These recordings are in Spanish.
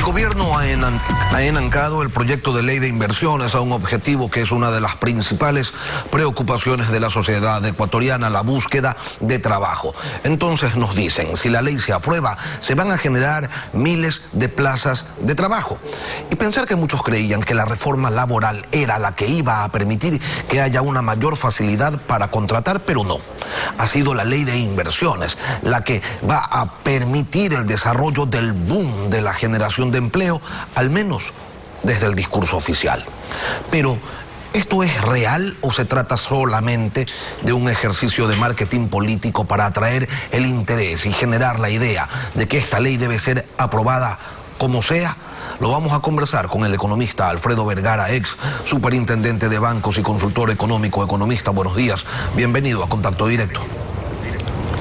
gobierno ha enancado el proyecto de ley de inversiones a un objetivo que es una de las principales preocupaciones de la sociedad ecuatoriana, la búsqueda de trabajo. Entonces nos dicen, si la ley se aprueba, se van a generar miles de plazas de trabajo. Y pensar que muchos creían que la reforma laboral era la que iba a permitir que haya una mayor facilidad para contratar, pero no. Ha sido la ley de inversiones la que va a permitir el desarrollo del boom de la generación de empleo, al menos desde el discurso oficial. Pero, ¿esto es real o se trata solamente de un ejercicio de marketing político para atraer el interés y generar la idea de que esta ley debe ser aprobada como sea? Lo vamos a conversar con el economista Alfredo Vergara, ex superintendente de bancos y consultor económico. Economista, buenos días. Bienvenido a Contacto Directo.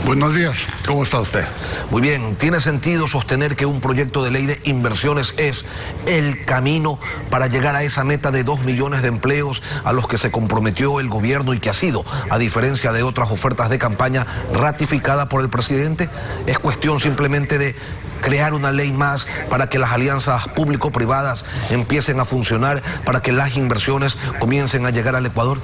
Buenos días, ¿cómo está usted? Muy bien, ¿tiene sentido sostener que un proyecto de ley de inversiones es el camino para llegar a esa meta de 2 millones de empleos a los que se comprometió el gobierno y que ha sido, a diferencia de otras ofertas de campaña, ratificada por el presidente? ¿Es cuestión simplemente de crear una ley más para que las alianzas público-privadas empiecen a funcionar, para que las inversiones comiencen a llegar al Ecuador?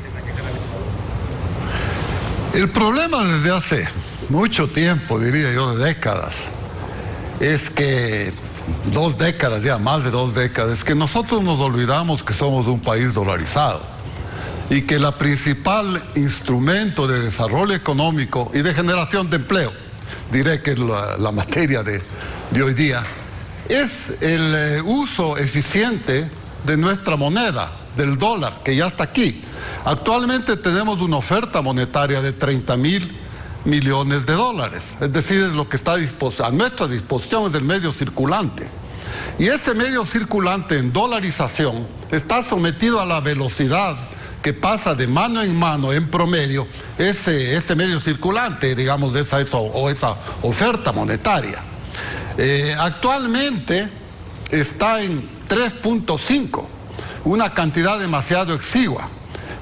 El problema desde hace mucho tiempo, diría yo, de décadas, es que 2 décadas, ya más de 2 décadas, es que nosotros nos olvidamos que somos un país dolarizado y que la principal instrumento de desarrollo económico y de generación de empleo, diré que es la materia de hoy día, es el uso eficiente de nuestra moneda, del dólar, que ya está aquí. Actualmente tenemos una oferta monetaria de 30.000 millones de dólares, es decir, es lo que está a nuestra disposición, es el medio circulante. Y ese medio circulante en dolarización está sometido a la velocidad que pasa de mano en mano en promedio ese medio circulante, digamos, de esa oferta monetaria. Actualmente está en 3.5, una cantidad demasiado exigua.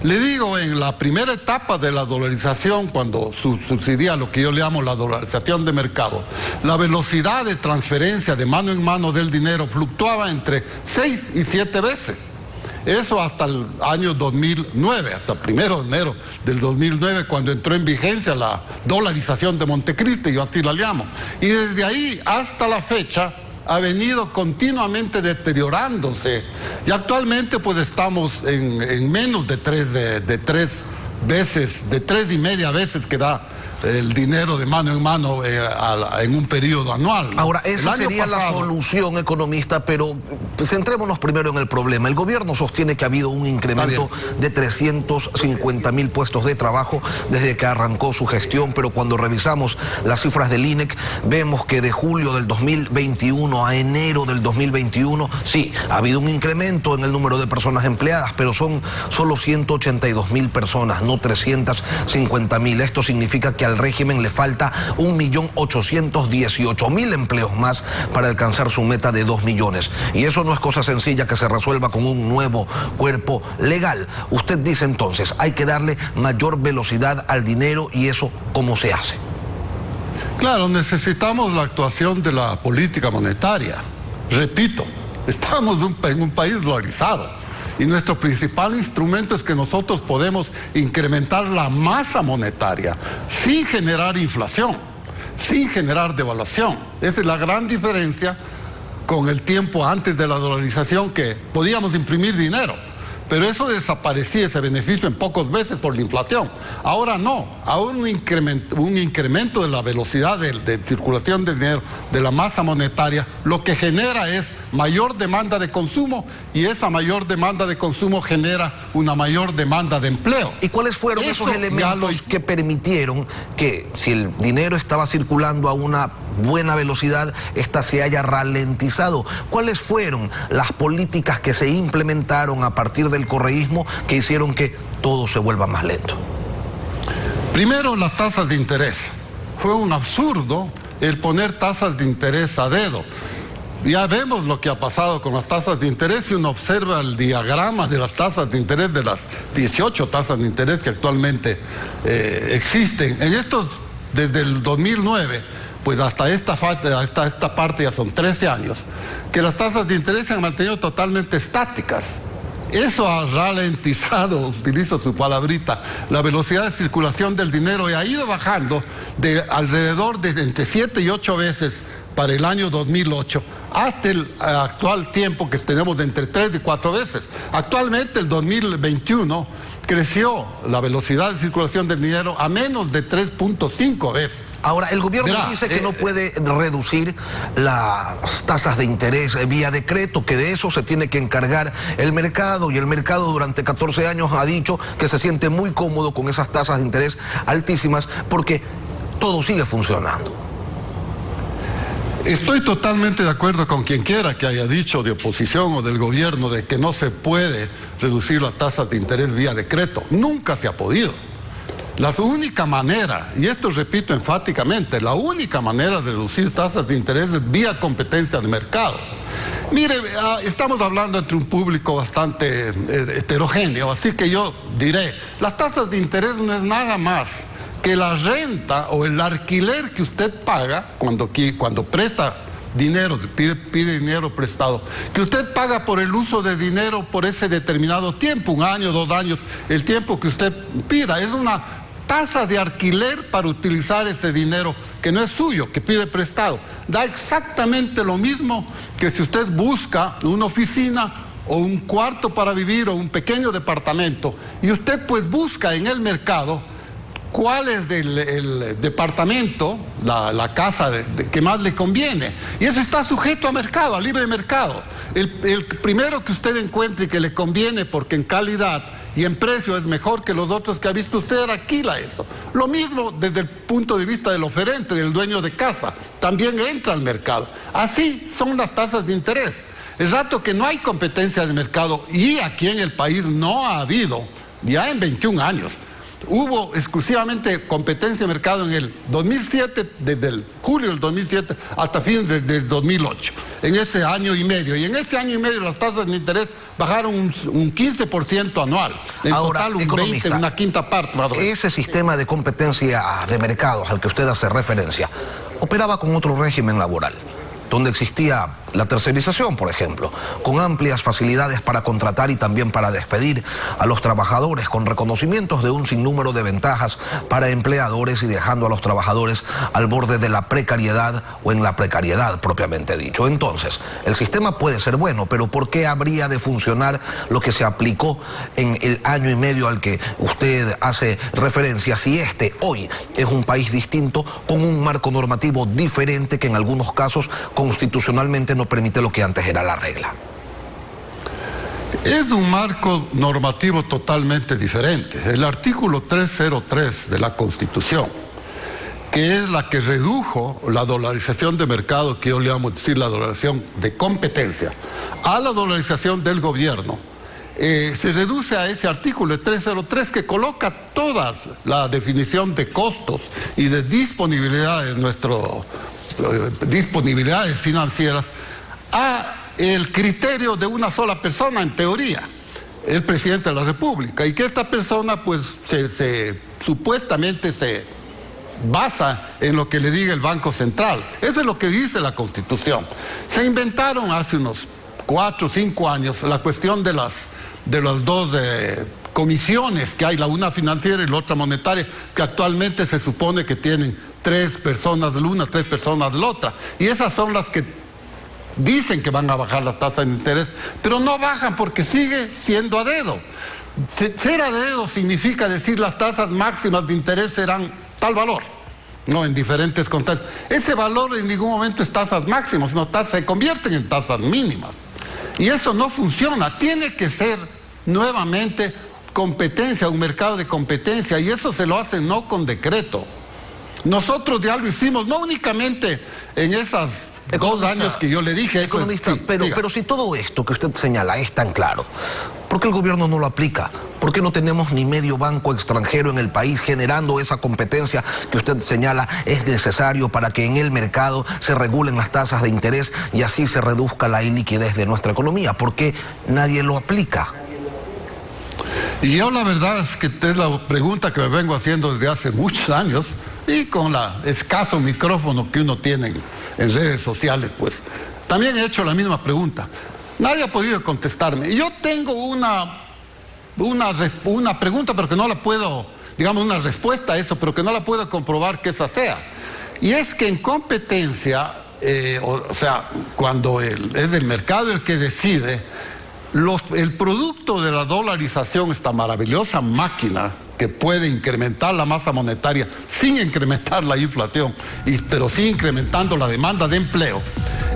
Le digo, en la primera etapa de la dolarización, cuando sucedía lo que yo le llamo la dolarización de mercado, la velocidad de transferencia de mano en mano del dinero fluctuaba entre 6 y 7 veces. Eso hasta el año 2009, hasta el 1 de enero del 2009, cuando entró en vigencia la dolarización de Montecristi, yo así la llamo. Y desde ahí hasta la fecha ha venido continuamente deteriorándose. Y actualmente pues estamos en menos de 3 veces, de 3,5 veces que da el dinero de mano en mano en un periodo anual, ¿no? Ahora, esa sería la solución, economista, pero centrémonos primero en el problema. El gobierno sostiene que ha habido un incremento de 350.000 puestos de trabajo desde que arrancó su gestión, pero cuando revisamos las cifras del INEC, vemos que de julio del 2021 a enero del 2021, sí, ha habido un incremento en el número de personas empleadas, pero son solo 182.000 personas, no 350.000. Esto significa que al régimen le falta 1.818.000 empleos más para alcanzar su meta de 2 millones. Y eso no es cosa sencilla que se resuelva con un nuevo cuerpo legal. Usted dice entonces, hay que darle mayor velocidad al dinero, y eso, ¿cómo se hace? Claro, necesitamos la actuación de la política monetaria. Repito, estamos en un país dolarizado. Y nuestro principal instrumento es que nosotros podemos incrementar la masa monetaria sin generar inflación, sin generar devaluación. Esa es la gran diferencia con el tiempo antes de la dolarización, que podíamos imprimir dinero, pero eso desaparecía, ese beneficio, en pocos meses por la inflación. Ahora no, ahora un incremento de la velocidad de circulación de dinero, de la masa monetaria, lo que genera es mayor demanda de consumo, y esa mayor demanda de consumo genera una mayor demanda de empleo. ¿Y cuáles fueron esos elementos que permitieron que, si el dinero estaba circulando a una buena velocidad, esta se haya ralentizado? ¿Cuáles fueron las políticas que se implementaron a partir del correísmo que hicieron que todo se vuelva más lento? Primero, las tasas de interés. Fue un absurdo el poner tasas de interés a dedo. Ya vemos lo que ha pasado con las tasas de interés. Si uno observa el diagrama de las tasas de interés, de las 18 tasas de interés que actualmente existen, desde el 2009 pues hasta esta parte ya son 13 años, que las tasas de interés se han mantenido totalmente estáticas. Eso ha ralentizado, utilizo su palabrita, la velocidad de circulación del dinero y ha ido bajando de alrededor de entre 7 y 8 veces para el año 2008 hasta el actual tiempo que tenemos de entre 3 y 4 veces. Actualmente el 2021 creció la velocidad de circulación del dinero a menos de 3.5 veces. Ahora, el gobierno dice que no puede reducir las tasas de interés vía decreto, que de eso se tiene que encargar el mercado, y el mercado durante 14 años ha dicho que se siente muy cómodo con esas tasas de interés altísimas porque todo sigue funcionando. Estoy totalmente de acuerdo con quien quiera que haya dicho de oposición o del gobierno de que no se puede reducir las tasas de interés vía decreto. Nunca se ha podido. La única manera, y esto repito enfáticamente, la única manera de reducir tasas de interés es vía competencia de mercado. Mire, estamos hablando entre un público bastante heterogéneo, así que yo diré, las tasas de interés no es nada más que la renta o el alquiler que usted paga cuando presta dinero, pide dinero prestado, que usted paga por el uso de dinero por ese determinado tiempo, 1 año, 2 años, el tiempo que usted pida. Es una tasa de alquiler para utilizar ese dinero que no es suyo, que pide prestado. Da exactamente lo mismo que si usted busca una oficina o un cuarto para vivir o un pequeño departamento y usted pues busca en el mercado cuál es el departamento, la casa que más le conviene. Y eso está sujeto a mercado, a libre mercado. El primero que usted encuentre que le conviene porque en calidad y en precio es mejor que los otros que ha visto usted, alquila eso. Lo mismo desde el punto de vista del oferente, del dueño de casa, también entra al mercado. Así son las tasas de interés. El rato que no hay competencia de mercado, y aquí en el país no ha habido, ya en 21 años, hubo exclusivamente competencia de mercado en el 2007, desde el julio del 2007 hasta fines del 2008, en ese año y medio. Y en este año y medio las tasas de interés bajaron un 15% anual. En ahora, total un 20, una quinta parte. Ese sistema de competencia de mercados al que usted hace referencia operaba con otro régimen laboral, donde existía la tercerización, por ejemplo, con amplias facilidades para contratar y también para despedir a los trabajadores, con reconocimientos de un sinnúmero de ventajas para empleadores y dejando a los trabajadores al borde de la precariedad o en la precariedad propiamente dicho. Entonces, el sistema puede ser bueno, pero ¿por qué habría de funcionar lo que se aplicó en el año y medio al que usted hace referencia si este hoy es un país distinto con un marco normativo diferente que en algunos casos constitucionalmente no permite lo que antes era la regla? Es un marco normativo totalmente diferente. El artículo 303 de la Constitución, que es la que redujo la dolarización de mercado, que yo le vamos a decir la dolarización de competencia, a la dolarización del gobierno, se reduce a ese artículo 303 que coloca toda la definición de costos y de disponibilidades, disponibilidades financieras, a el criterio de una sola persona, en teoría, el presidente de la República, y que esta persona pues supuestamente se basa en lo que le diga el Banco Central. Eso es lo que dice la Constitución. Se inventaron hace unos 4 o 5 años la cuestión de las dos comisiones que hay, la una financiera y la otra monetaria, que actualmente se supone que tienen 3 personas de la una, 3 personas de la otra, y esas son las que dicen que van a bajar las tasas de interés, pero no bajan porque sigue siendo a dedo. Ser a dedo significa decir las tasas máximas de interés serán tal valor, no en diferentes constantes. Ese valor en ningún momento es tasas máximas, sino se convierten en tasas mínimas. Y eso no funciona, tiene que ser nuevamente competencia, un mercado de competencia, y eso se lo hace no con decreto. Nosotros ya lo hicimos, no únicamente en esas 2 años que yo le dije. Economista, sí, pero si todo esto que usted señala es tan claro, ¿por qué el gobierno no lo aplica? ¿Por qué no tenemos ni medio banco extranjero en el país generando esa competencia que usted señala es necesario para que en el mercado se regulen las tasas de interés y así se reduzca la iliquidez de nuestra economía? ¿Por qué nadie lo aplica? Y yo la verdad es que es la pregunta que me vengo haciendo desde hace muchos años. y con el escaso micrófono que uno tiene en redes sociales, pues también he hecho la misma pregunta. Nadie ha podido contestarme. Y yo tengo una pregunta, pero que no la puedo, digamos, una respuesta a eso, pero que no la puedo comprobar que esa sea. Y es que en competencia, o sea, cuando es el mercado el que decide, el producto de la dolarización, esta maravillosa máquina que puede incrementar la masa monetaria sin incrementar la inflación, pero sí incrementando la demanda de empleo,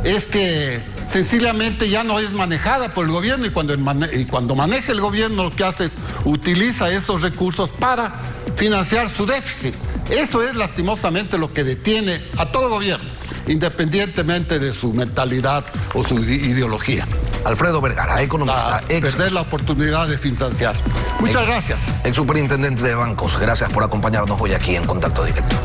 es que sencillamente ya no es manejada por el gobierno, y cuando maneja el gobierno, lo que hace es utiliza esos recursos para financiar su déficit. Eso es lastimosamente lo que detiene a todo gobierno, independientemente de su mentalidad o su ideología. Alfredo Vergara, economista. Perder la oportunidad de financiar. Muchas gracias. Ex superintendente de bancos, gracias por acompañarnos hoy aquí en Contacto Directo.